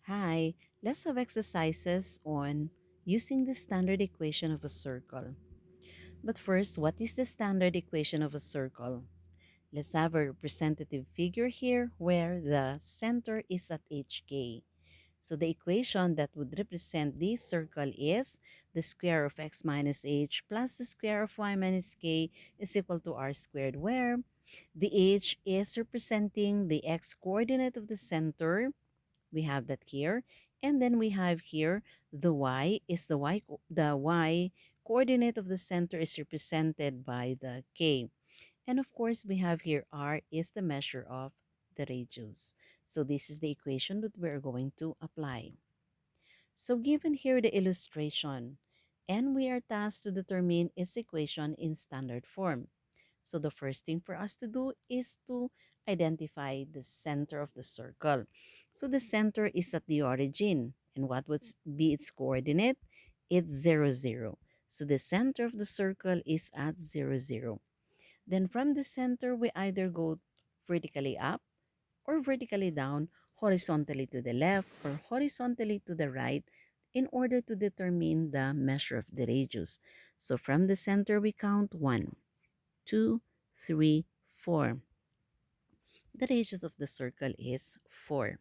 Hi, let's have exercises on using the standard equation of a circle. But first, what is the standard equation of a circle? Let's have a representative figure here where the center is at HK. So the equation that would represent this circle is the square of x minus h plus the square of y minus k is equal to r squared, where the h is representing the x coordinate of the center. We have that here. And then we have here the y is the y coordinate of the center is represented by the k. And of course, we have here r is the measure of the radius. So this is the equation that we're going to apply. So given here the illustration, and we are tasked to determine its equation in standard form. So the first thing for us to do is to identify the center of the circle. So the center is at the origin. And what would be its coordinate? It's 0, 0. So the center of the circle is at 0, 0. Then from the center, we either go vertically up or vertically down, horizontally to the left or horizontally to the right in order to determine the measure of the radius. So from the center, we count 1, 2, 3, 4. The radius of the circle is 4.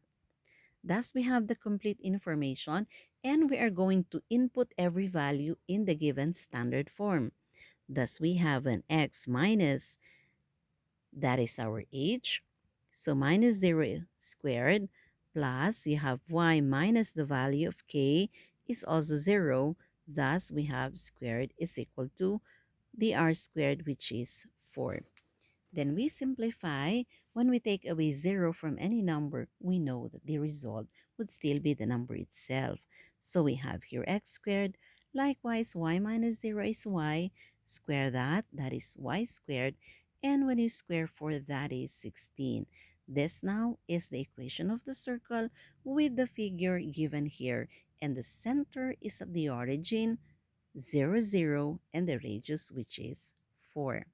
Thus, we have the complete information and we are going to input every value in the given standard form. Thus, we have an x minus, that is our h. So minus 0 squared plus you have y minus the value of k is also 0. Thus, we have squared is equal to the r squared, which is 4. Then we simplify. When we take away 0 from any number, we know that the result would still be the number itself. So we have here x squared. Likewise, y minus 0 is y. Square that, that is y squared. And when you square 4, that is 16. This now is the equation of the circle with the figure given here. And the center is at the origin, 0, 0, and the radius, which is 4.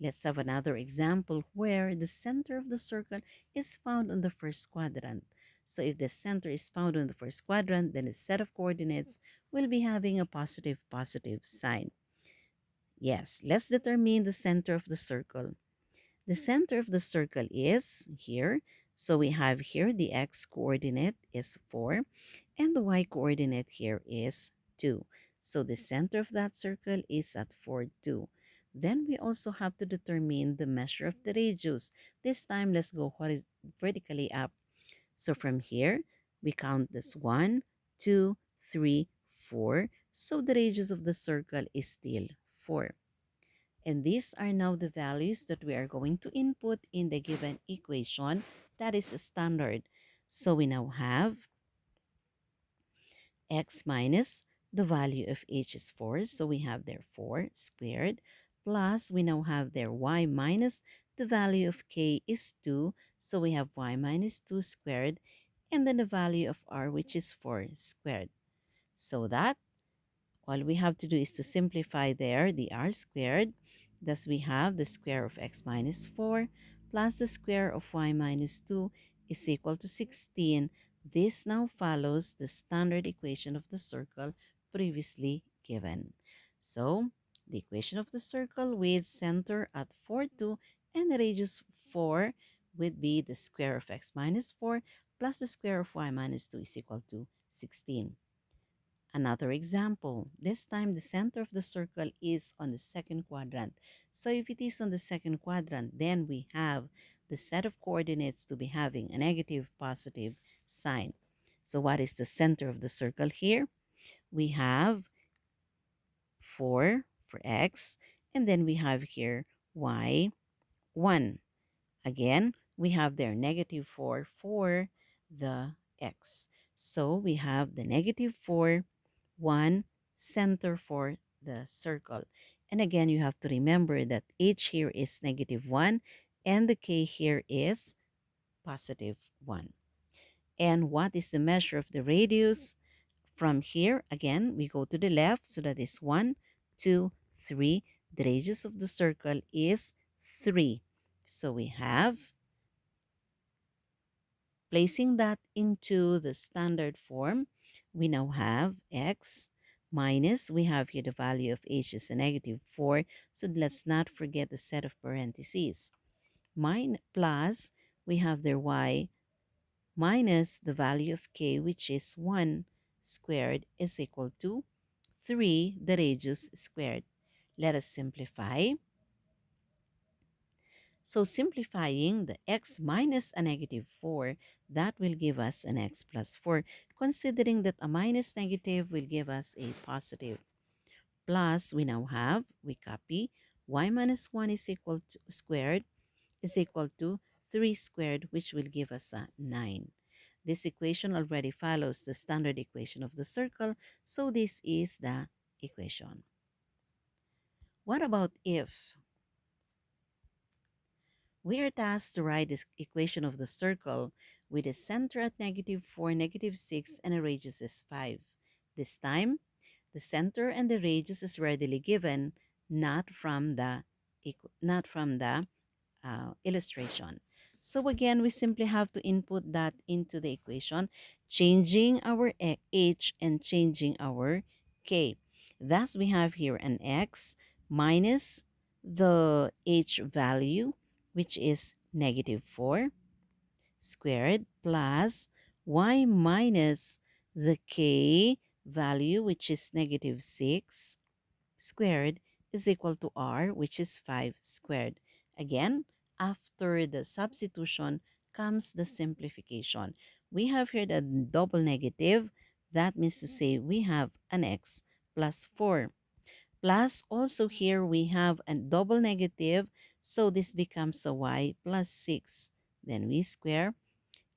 Let's have another example where the center of the circle is found on the first quadrant. So if the center is found on the first quadrant, then the set of coordinates will be having a positive sign. Yes, let's determine the center of the circle. The center of the circle is here. So we have here the x coordinate is 4 and the y coordinate here is 2. So the center of that circle is at 4, 2. Then we also have to determine the measure of the radius. This time, let's go vertically up. So from here, we count this 1, 2, 3, 4. So the radius of the circle is still 4. And these are now the values that we are going to input in the given equation that is standard. So we now have x minus the value of h is 4. So we have there 4 squared plus we now have there y minus the value of k is 2. So we have y minus 2 squared and then the value of r, which is 4 squared. So that all we have to do is to simplify there the r squared. Thus we have the square of x minus 4 plus the square of y minus 2 is equal to 16. This now follows the standard equation of the circle previously given. So the equation of the circle with center at 4, 2 and the radius 4 would be the square of x minus 4 plus the square of y minus 2 is equal to 16. Another example, this time the center of the circle is on the second quadrant. So if it is on the second quadrant, then we have the set of coordinates to be having a negative positive sign. So what is the center of the circle here? We have 4 for x, and then we have here y, 1. Again, we have there negative 4 for the x. So we have the negative 4, 1 center for the circle. And again, you have to remember that h here is negative 1 and the k here is positive 1. And what is the measure of the radius? From here, again, we go to the left. So that is 1, 2, 3. The radius of the circle is 3. So we have Placing that into the standard form, we now have x minus, we have here the value of h is a negative 4, so let's not forget the set of parentheses. Plus, we have their y minus the value of k, which is 1 squared, is equal to 3, the radius squared. Let us simplify. So simplifying the x minus a negative 4, that will give us an x plus 4. Considering that a minus negative will give us a positive. Plus, we now have, we copy, y minus 1 is equal to squared is equal to 3 squared, which will give us a 9. This equation already follows the standard equation of the circle, so this is the equation. What about if we are tasked to write this equation of the circle with a center at negative 4, negative 6, and a radius is 5? This time, the center and the radius is readily given, not from the illustration. So again, we simply have to input that into the equation, changing our h and changing our k. Thus, we have here an x minus the h value, which is negative 4 squared, plus y minus the k value, which is negative 6 squared, is equal to r, which is 5 squared. Again, after the substitution comes the simplification. We have here the double negative. That means to say we have an x plus 4. Plus also here we have a double negative, so this becomes a y plus 6. Then we square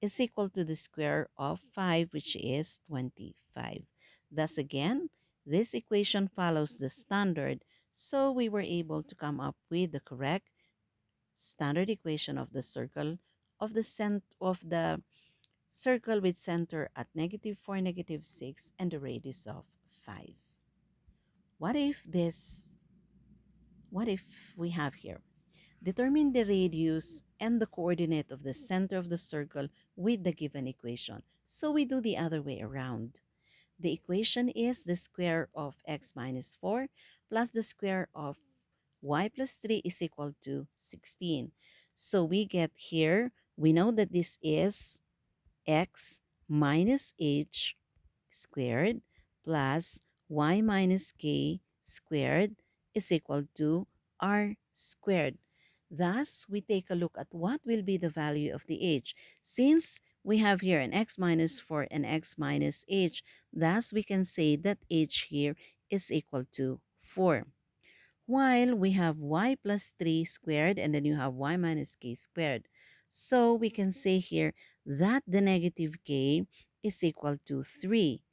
is equal to the square of 5, which is 25. Thus again, this equation follows the standard, so we were able to come up with the correct standard equation of the circle of the circle with center at negative 4, negative 6, and the radius of 5. What if this, what if we have here? Determine the radius and the coordinate of the center of the circle with the given equation. So we do the other way around. The equation is the square of x minus 4 plus the square of y plus 3 is equal to 16. So we get here, we know that this is x minus h squared plus y minus k squared is equal to r squared. Thus, we take a look at what will be the value of the h. Since we have here an x minus 4 and x minus h, thus we can say that h here is equal to 4. While we have y plus 3 squared and then you have y minus k squared. So we can say here that the negative k is equal to 3.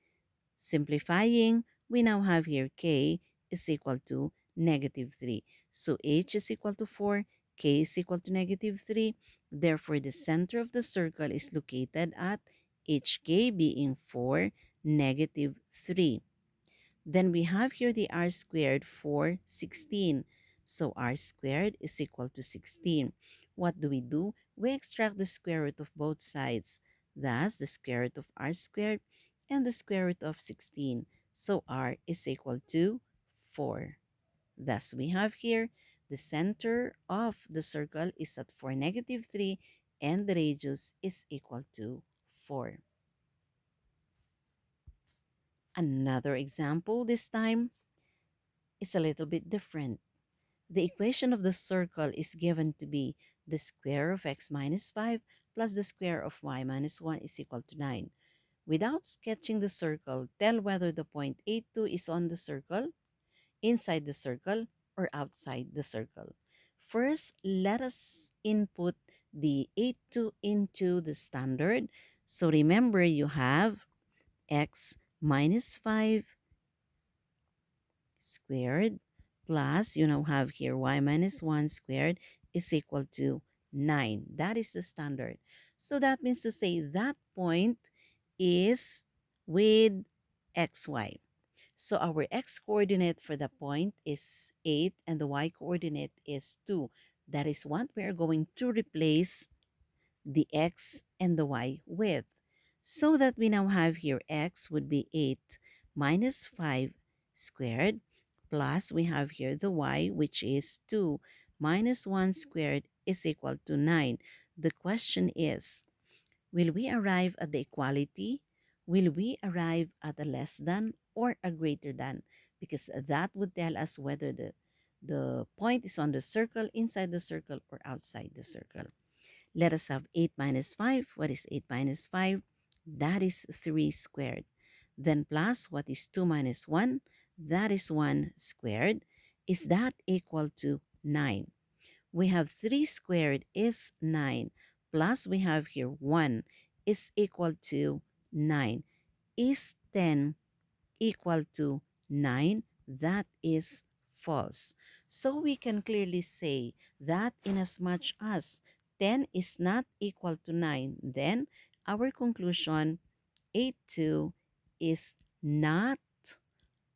Simplifying, we now have here k is equal to negative 3. So h is equal to 4, k is equal to negative 3. Therefore, the center of the circle is located at hk being 4, negative 3. Then we have here the r squared for 16. So r squared is equal to 16. What do? We extract the square root of both sides. Thus, the square root of r squared and the square root of 16. So r is equal to 4. Thus, we have here the center of the circle is at 4, negative 3, and the radius is equal to 4. Another example this time is a little bit different. The equation of the circle is given to be the square of x minus 5 plus the square of y minus 1 is equal to 9. Without sketching the circle, tell whether the point 82 is on the circle, inside the circle, or outside the circle. First, let us input the 82 into the standard. So remember, you have x minus 5 squared plus, you now have here y minus 1 squared is equal to 9. That is the standard. So that means to say that point is with xy. So our x coordinate for the point is 8 and the y coordinate is 2. That is what we are going to replace the x and the y with. So that we now have here x would be 8 minus 5 squared, plus we have here the y, which is 2 minus 1 squared is equal to 9. The question is, will we arrive at the equality? Will we arrive at a less than or a greater than? Because that would tell us whether the point is on the circle, inside the circle, or outside the circle. Let us have 8 minus 5. What is 8 minus 5? That is 3 squared. Then plus, what is 2 minus 1? That is 1 squared. Is that equal to 9? We have 3 squared is 9. Plus, we have here 1 is equal to 9. Is 10 equal to 9? That is false. So we can clearly say that inasmuch as 10 is not equal to 9, then our conclusion 82 is not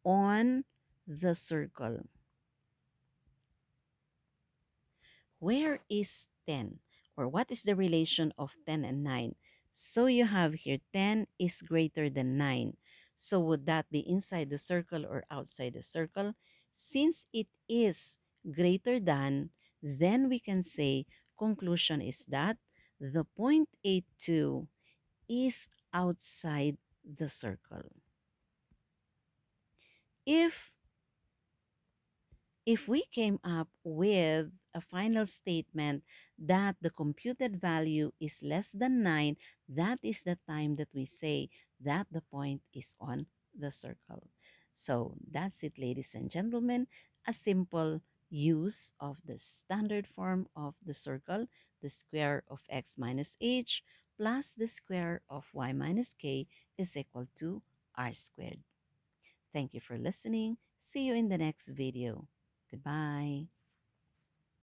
on the circle. Where is 10? Or what is the relation of 10 and 9? So you have here 10 is greater than 9. So would that be inside the circle or outside the circle? Since it is greater than, then we can say conclusion is that the point 82 is outside the circle. If If we came up with a final statement that the computed value is less than 9, that is the time that we say that the point is on the circle. So that's it, ladies and gentlemen. A simple use of the standard form of the circle, the square of x minus h plus the square of y minus k is equal to r squared. Thank you for listening. See you in the next video. Goodbye.